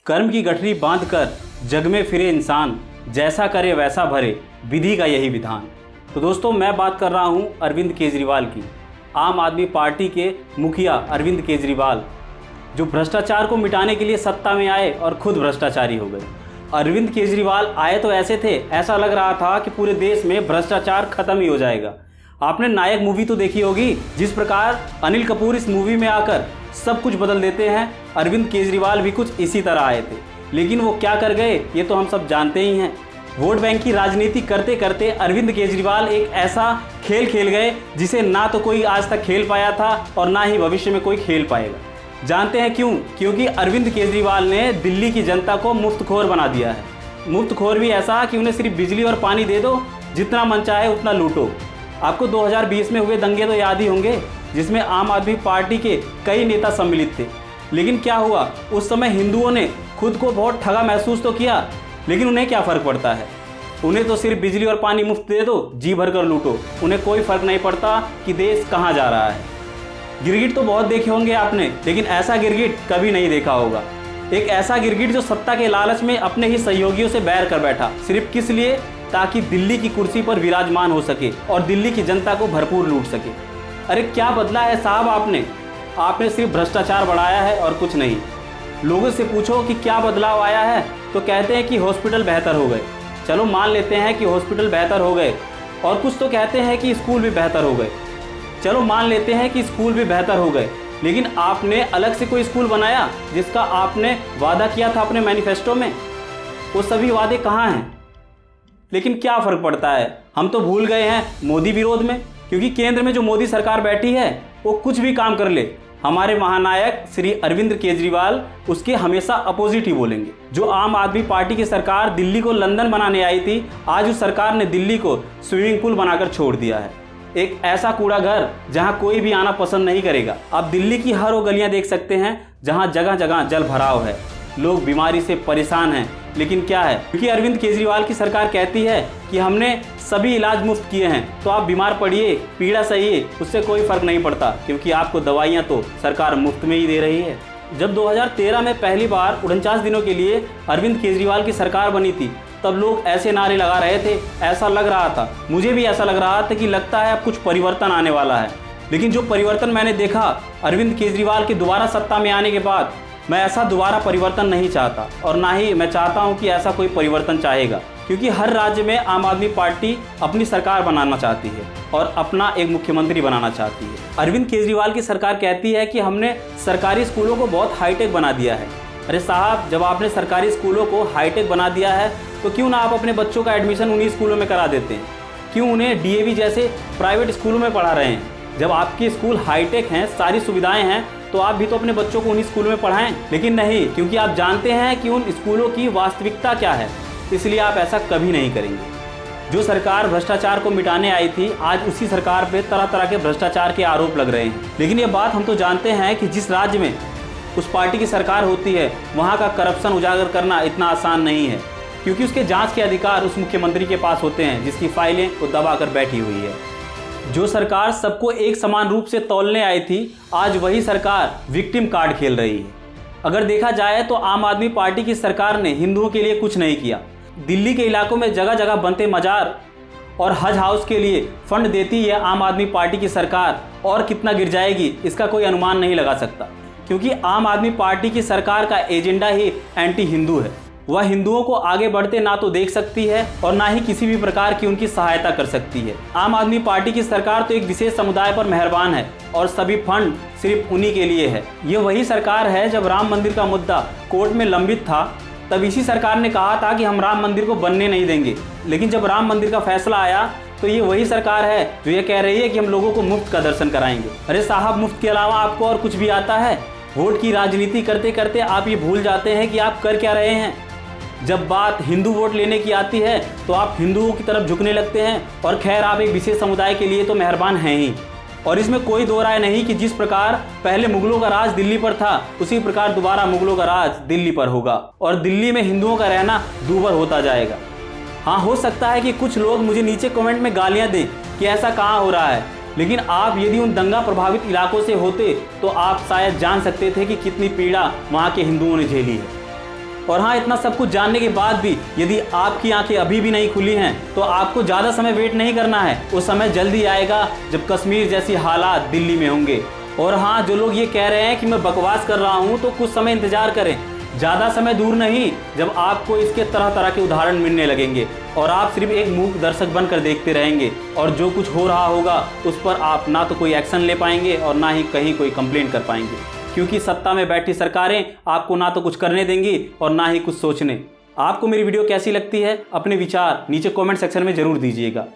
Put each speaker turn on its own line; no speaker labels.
कर्म की गठरी बांध कर जग में फिरे इंसान, जैसा करे वैसा भरे, विधि का यही विधान। तो दोस्तों, मैं बात कर रहा हूं अरविंद केजरीवाल की। आम आदमी पार्टी के मुखिया अरविंद केजरीवाल, जो भ्रष्टाचार को मिटाने के लिए सत्ता में आए और खुद भ्रष्टाचारी हो गए। अरविंद केजरीवाल आए तो ऐसे थे, ऐसा लग रहा था कि पूरे देश में भ्रष्टाचार खत्म ही हो जाएगा। आपने नायक मूवी तो देखी होगी, जिस प्रकार अनिल कपूर इस मूवी में आकर सब कुछ बदल देते हैं, अरविंद केजरीवाल भी कुछ इसी तरह आए थे। लेकिन वो क्या कर गए ये तो हम सब जानते ही हैं। वोट बैंक की राजनीति करते करते अरविंद केजरीवाल एक ऐसा खेल खेल गए जिसे ना तो कोई आज तक खेल पाया था और ना ही भविष्य में कोई खेल पाएगा। जानते हैं क्यों? क्योंकि अरविंद केजरीवाल ने दिल्ली की जनता को मुफ्तखोर बना दिया है। मुफ्तखोर भी ऐसा कि उन्हें सिर्फ बिजली और पानी दे दो, जितना मन चाहे उतना लूटो। आपको 2020 में हुए दंगे तो याद ही होंगे, जिसमें आम आदमी पार्टी के कई नेता सम्मिलित थे। लेकिन क्या हुआ, उस समय हिंदुओं ने खुद को बहुत ठगा महसूस तो किया, लेकिन उन्हें क्या फ़र्क पड़ता है। उन्हें तो सिर्फ बिजली और पानी मुफ्त दे दो, जी भर कर लूटो। उन्हें कोई फ़र्क नहीं पड़ता कि देश कहाँ जा रहा है। गिरगिट तो बहुत देखे होंगे आपने, लेकिन ऐसा गिरगिट कभी नहीं देखा होगा। एक ऐसा गिरगिट जो सत्ता के लालच में अपने ही सहयोगियों से बैर कर बैठा, सिर्फ किस लिए? ताकि दिल्ली की कुर्सी पर विराजमान हो सके और दिल्ली की जनता को भरपूर लूट सके। अरे क्या बदला है साहब आपने सिर्फ भ्रष्टाचार बढ़ाया है और कुछ नहीं। लोगों से पूछो कि क्या बदलाव आया है तो कहते हैं कि हॉस्पिटल बेहतर हो गए। चलो मान लेते हैं कि हॉस्पिटल बेहतर हो गए, और कुछ तो कहते हैं कि स्कूल भी बेहतर हो गए। चलो मान लेते हैं कि स्कूल भी बेहतर हो गए, लेकिन आपने अलग से कोई स्कूल बनाया जिसका आपने वादा किया था अपने मैनिफेस्टो में? वो सभी वादे कहाँ हैं? लेकिन क्या फ़र्क पड़ता है, हम तो भूल गए हैं मोदी विरोध में। क्योंकि केंद्र में जो मोदी सरकार बैठी है वो कुछ भी काम कर ले, हमारे महानायक श्री अरविंद केजरीवाल उसके हमेशा अपोजिट ही बोलेंगे। जो आम आदमी पार्टी की सरकार दिल्ली को लंदन बनाने आई थी, आज उस सरकार ने दिल्ली को स्विमिंग पूल बनाकर छोड़ दिया है। एक ऐसा कूड़ा घर जहां कोई भी आना पसंद नहीं करेगा। आप दिल्ली की हर वो गलियां देख सकते हैं जहां जगह जगह जल भराव है, लोग बीमारी से परेशान हैं। लेकिन क्या है, क्योंकि अरविंद केजरीवाल की सरकार कहती है कि हमने सभी इलाज मुफ्त किए हैं, तो आप बीमार पड़िए, पीड़ा सहिए, उससे कोई फ़र्क नहीं पड़ता, क्योंकि आपको दवाइयाँ तो सरकार मुफ्त में ही दे रही है। जब 2013 में पहली बार 49 दिनों के लिए अरविंद केजरीवाल की सरकार बनी थी, तब लोग ऐसे नारे लगा रहे थे, ऐसा लग रहा था, मुझे भी ऐसा लग रहा था कि लगता है अब कुछ परिवर्तन आने वाला है। लेकिन जो परिवर्तन मैंने देखा अरविंद केजरीवाल के दोबारा सत्ता में आने के बाद, मैं ऐसा दोबारा परिवर्तन नहीं चाहता, और ना ही मैं चाहता हूं कि ऐसा कोई परिवर्तन चाहेगा। क्योंकि हर राज्य में आम आदमी पार्टी अपनी सरकार बनाना चाहती है और अपना एक मुख्यमंत्री बनाना चाहती है। अरविंद केजरीवाल की सरकार कहती है कि हमने सरकारी स्कूलों को बहुत हाईटेक बना दिया है। अरे साहब, जब आपने सरकारी स्कूलों को हाईटेक बना दिया है तो क्यों ना आप अपने बच्चों का एडमिशन उन्हीं स्कूलों में करा देते हैं? क्यों उन्हें डीएवी जैसे प्राइवेट स्कूलों में पढ़ा रहे हैं? जब आपके स्कूल हाईटेक हैं, सारी सुविधाएं हैं, तो आप भी तो अपने बच्चों को उन्हीं स्कूलों में पढ़ाएं। लेकिन नहीं, क्योंकि आप जानते हैं कि उन स्कूलों की वास्तविकता क्या है, इसलिए आप ऐसा कभी नहीं करेंगे। जो सरकार भ्रष्टाचार को मिटाने आई थी, आज उसी सरकार पे तरह तरह के भ्रष्टाचार के आरोप लग रहे हैं। लेकिन ये बात हम तो जानते हैं कि जिस राज्य में उस पार्टी की सरकार होती है, वहाँ का करप्शन उजागर करना इतना आसान नहीं है, क्योंकि उसके जाँच के अधिकार उस मुख्यमंत्री के पास होते हैं, जिसकी फाइलें वो दबा कर बैठी हुई है। जो सरकार सबको एक समान रूप से तौलने आई थी, आज वही सरकार विक्टिम कार्ड खेल रही है। अगर देखा जाए तो आम आदमी पार्टी की सरकार ने हिंदुओं के लिए कुछ नहीं किया। दिल्ली के इलाकों में जगह जगह बनते मजार और हज हाउस के लिए फंड देती है आम आदमी पार्टी की सरकार, और कितना गिर जाएगी इसका कोई अनुमान नहीं लगा सकता। क्योंकि आम आदमी पार्टी की सरकार का एजेंडा ही एंटी हिंदू है। वह हिंदुओं को आगे बढ़ते ना तो देख सकती है और ना ही किसी भी प्रकार की उनकी सहायता कर सकती है। आम आदमी पार्टी की सरकार तो एक विशेष समुदाय पर मेहरबान है और सभी फंड सिर्फ उन्हीं के लिए है। ये वही सरकार है, जब राम मंदिर का मुद्दा कोर्ट में लंबित था, तब इसी सरकार ने कहा था कि हम राम मंदिर को बनने नहीं देंगे। लेकिन जब राम मंदिर का फैसला आया तो ये वही सरकार है जो ये कह रही है कि हम लोगों को मुफ्त का दर्शन कराएंगे। अरे साहब, मुफ्त के अलावा आपको और कुछ भी आता है? वोट की राजनीति करते करते आप ये भूल जाते हैं कि आप कर क्या रहे हैं। जब बात हिंदू वोट लेने की आती है तो आप हिंदुओं की तरफ झुकने लगते हैं, और खैर आप एक विशेष समुदाय के लिए तो मेहरबान हैं ही। और इसमें कोई दो राय नहीं कि जिस प्रकार पहले मुगलों का राज दिल्ली पर था, उसी प्रकार दोबारा मुगलों का राज दिल्ली पर होगा, और दिल्ली में हिंदुओं का रहना दूभर होता जाएगा। हाँ, हो सकता है कि कुछ लोग मुझे नीचे कमेंट में गालियाँ दें कि ऐसा कहाँ हो रहा है, लेकिन आप यदि उन दंगा प्रभावित इलाकों से होते तो आप शायद जान सकते थे कि कितनी पीड़ा वहाँ के हिंदुओं ने झेली है। और हाँ, इतना सब कुछ जानने के बाद भी यदि आपकी आंखें अभी भी नहीं खुली हैं तो आपको ज़्यादा समय वेट नहीं करना है। वो समय जल्दी आएगा जब कश्मीर जैसी हालात दिल्ली में होंगे। और हाँ, जो लोग ये कह रहे हैं कि मैं बकवास कर रहा हूँ तो कुछ समय इंतजार करें, ज़्यादा समय दूर नहीं जब आपको इसके तरह तरह के उदाहरण मिलने लगेंगे और आप सिर्फ एक मूक दर्शक बनकर देखते रहेंगे और जो कुछ हो रहा होगा उस पर आप ना तो कोई एक्शन ले पाएंगे और ना ही कहीं कोई कंप्लेंट कर पाएंगे, क्योंकि सत्ता में बैठी सरकारें आपको ना तो कुछ करने देंगी और ना ही कुछ सोचने। आपको मेरी वीडियो कैसी लगती है, अपने विचार नीचे कमेंट सेक्शन में ज़रूर दीजिएगा।